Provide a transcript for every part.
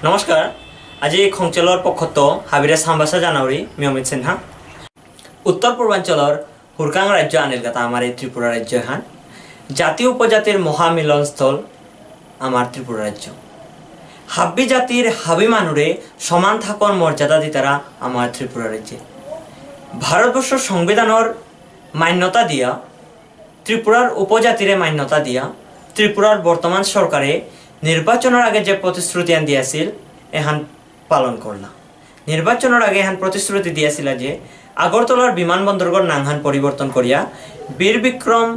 नमस्कार। आज खंचलर पक्षत हाबिरे सामबासा जानुवारी मियमित सिन्हा उत्तर पूर्वांचलर हुरकांग राज्य आनिलगाता आमार त्रिपुरा राज्य हान जातीय उपजातिर महामिलन स्थल आमार त्रिपुरा राज्य हाब्बी जातिर हाबी मानुरे समान थाकर मर्यादा दितारा आमार त्रिपुरा राज्य भारतवर्ष संविधानर मान्यता दिया त्रिपुरार उपजातिरे मान्यता दिया त्रिपुरार बर्तमान सरकारे निर्वाचनेर आगे जे प्रतिश्रुति दियाছিল एहान पालन करला। निर्वाचनेर आगे एहान प्रतिश्रुति दियाছিল जे আগরতলার বিমানবন্দরগর নাংহান পরিবর্তন করিয়া বীর বিক্রম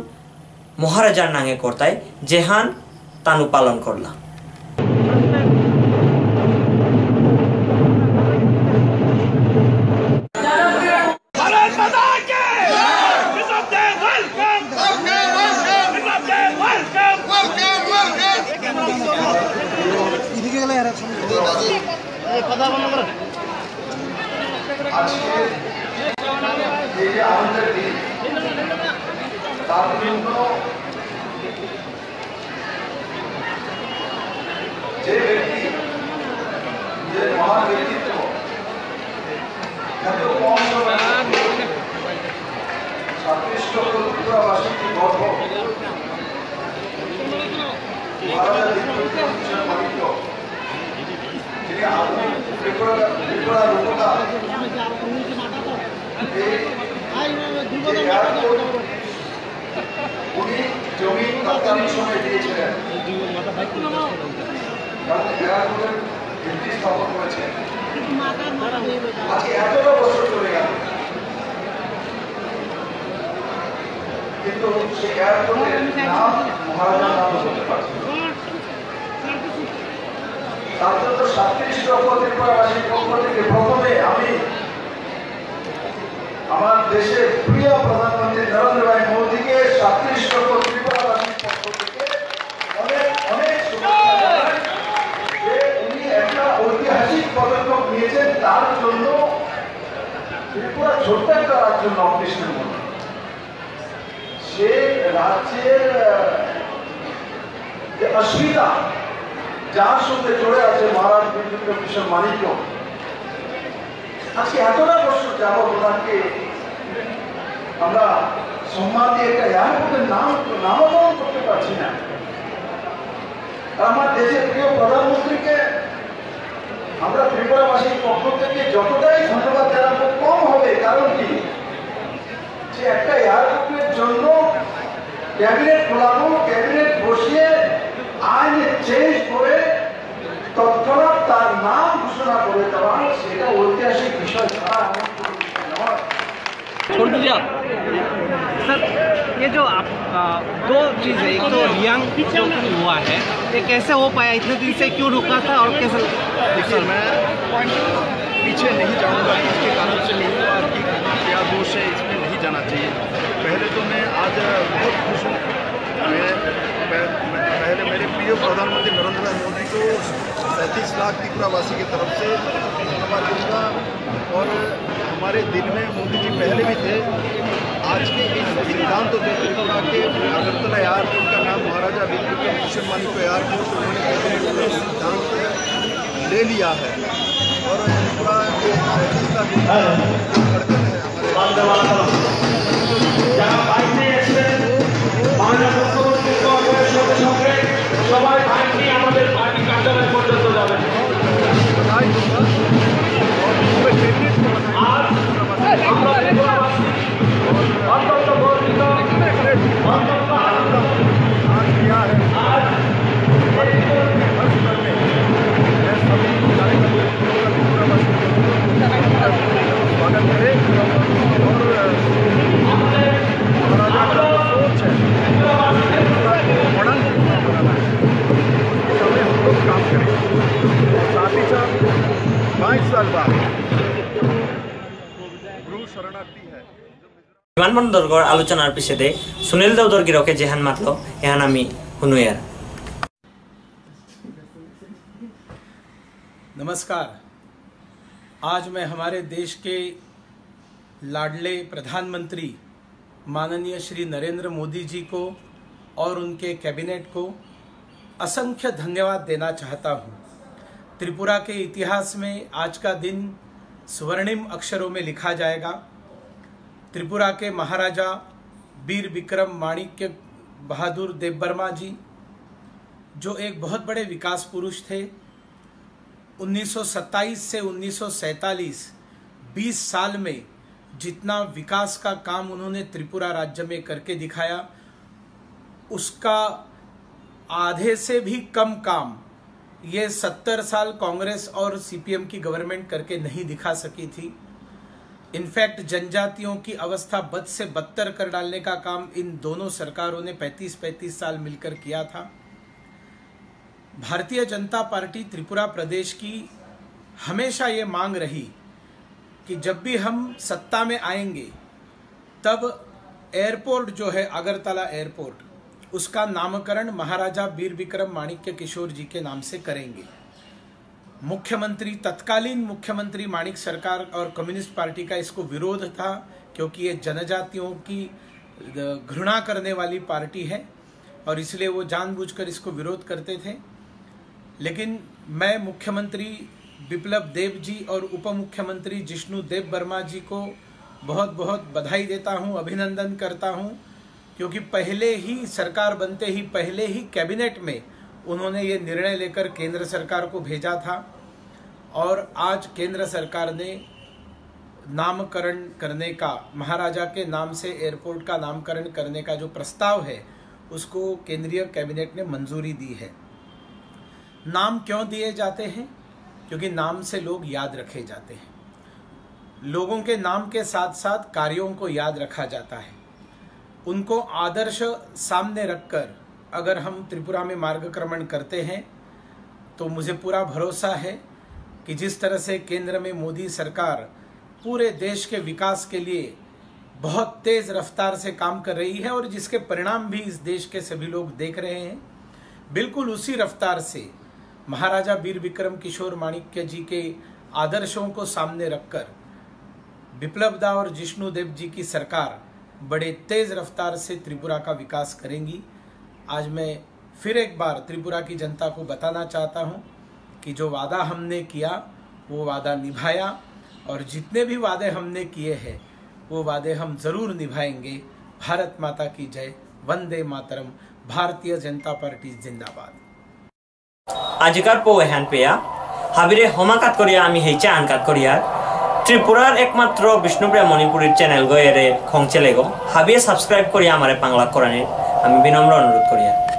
মহারাজার নাঙে করতায় যেহান তানু পালন করলা। देशे प्रिय प्रधानमंत्री नरेंद्र भाई मोदी के 37 लक्ष त्रिपुरावासी पक्ष থেকে অনেক অনেক শুভেচ্ছা জানাই যে উনি একটা ঐতিহাসিক পদক্ষেপ নিয়েছেন তার জন্য ত্রিপুরা ছোট্ট একটা রাজ্য নবকৃষ্ণের মতো সে রাজ্যের যে অসুবিধা যার সঙ্গে জড়ে আছে মহারাজ বীরবিক্রম কিশোর মানিক্য আজকে এতটা বছর যাবত ওনাকে আমরা সম্মান দিয়ে একটা এয়ারপোর্টের নামকরণ করতে পারছি না। আমার দেশের প্রিয় প্রধানমন্ত্রীকে আমরা ত্রিপুরাবাসীর পক্ষ থেকে যতটাই ধন্যবাদ জানাবো কম হবে। কারণ কি যে একটা এয়ারপোর্টের জন্য ক্যাবিনেট খোলানো, ক্যাবিনেট বসিয়ে আইন চেঞ্জ করে তৎক্ষণাৎ তার নাম ঘোষণা করে দেওয়া সেটা ঐতিহাসিক বিষয় ছাড়া छोड़ दीजिए आप सर। ये जो आप दो चीज़ है, एक तो रियांग जो हुआ है ये कैसे हो पाया, इतने दिन से क्यों रुका था और कैसे? देखिए मैं पीछे नहीं जाऊंगा इसके कारण से नहीं हुआ कि क्या दोष है इसमें नहीं जाना चाहिए। पहले तो मैं आज बहुत खुश हूँ। पहले मेरे प्रिय प्रधानमंत्री नरेंद्र भाई मोदी को 37 लाख त्रिपुरावासी की तरफ से धन्यवाद दूंगा। और हमारे दिल में मोदी जी पहले भी थे। आज के इस सिद्धांत जो त्रिपुरा के अगरतला एयरपोर्ट का नाम महाराजा बीर बिक्रम किशोर मानिक्य एयरपोर्ट उन्होंने सिद्धांत ले लिया है। और त्रिपुरा के विमानबंदरगढ़ आलोचनार पिछे सुनील देवधर गिरके जेहान मातलो एहान आमी हुनुयार। नमस्कार। आज मैं हमारे देश के लाडले प्रधानमंत्री माननीय श्री नरेंद्र मोदी जी को और उनके कैबिनेट को असंख्य धन्यवाद देना चाहता हूं। त्रिपुरा के इतिहास में आज का दिन स्वर्णिम अक्षरों में लिखा जाएगा। त्रिपुरा के महाराजा वीर विक्रम माणिक्य बहादुर देवबर्मा जी, जो एक बहुत बड़े विकास पुरुष थे, 1927 से 1947 20 साल में जितना विकास का काम उन्होंने त्रिपुरा राज्य में करके दिखाया, उसका आधे से भी कम काम ये 70 साल कांग्रेस और सीपीएम की गवर्नमेंट करके नहीं दिखा सकी थी। इनफैक्ट जनजातियों की अवस्था बद से बदतर कर डालने का काम इन दोनों सरकारों ने 35-35 साल मिलकर किया था। भारतीय जनता पार्टी त्रिपुरा प्रदेश की हमेशा ये मांग रही कि जब भी हम सत्ता में आएंगे तब एयरपोर्ट जो है अगरतला एयरपोर्ट, उसका नामकरण महाराजा वीर विक्रम माणिक्य किशोर जी के नाम से करेंगे। मुख्यमंत्री, तत्कालीन मुख्यमंत्री माणिक सरकार और कम्युनिस्ट पार्टी का इसको विरोध था, क्योंकि ये जनजातियों की घृणा करने वाली पार्टी है और इसलिए वो जानबूझकर इसको विरोध करते थे। लेकिन मैं मुख्यमंत्री बिप्लब देब जी और उप मुख्यमंत्री जिष्णु देवबर्मा जी को बहुत बहुत बधाई देता हूं, अभिनंदन करता हूं, क्योंकि पहले ही सरकार बनते ही पहले ही कैबिनेट में उन्होंने ये निर्णय लेकर केंद्र सरकार को भेजा था और आज केंद्र सरकार ने नामकरण करने का, महाराजा के नाम से एयरपोर्ट का नामकरण करने का जो प्रस्ताव है उसको केंद्रीय कैबिनेट ने मंजूरी दी है। नाम क्यों दिए जाते हैं? क्योंकि नाम से लोग याद रखे जाते हैं। लोगों के नाम के साथ साथ कार्यों को याद रखा जाता है। उनको आदर्श सामने रखकर अगर हम त्रिपुरा में मार्गक्रमण करते हैं तो मुझे पूरा भरोसा है कि जिस तरह से केंद्र में मोदी सरकार पूरे देश के विकास के लिए बहुत तेज रफ्तार से काम कर रही है और जिसके परिणाम भी इस देश के सभी लोग देख रहे हैं, बिल्कुल उसी रफ्तार से महाराजा वीर विक्रम किशोर माणिक्य जी के आदर्शों को सामने रखकर बिप्लब दा और जिष्णु देव जी की सरकार बड़े तेज रफ्तार से त्रिपुरा का विकास करेंगी। आज मैं फिर एक बार त्रिपुरा की जनता को बताना चाहता हूं कि जो वादा हमने किया वो वादा निभाया और जितने भी वादे हमने किए हैं वो वादे हम जरूर निभाएंगे। भारत माता की जय, वंदे मातरम, भारतीय जनता पार्टी जिंदाबाद। आजिकार पोहेहान पेया हाबिरे हमाकात करिया आमी हेचा आनकात करिया त्रिपुरार एकमात्र Vishnupriya Manipuri channel go array खोंगचेलेगो हाबिये subscribe करिया हमारे बांग्ला कोराने आमी विनम्र अनुरोध करिया।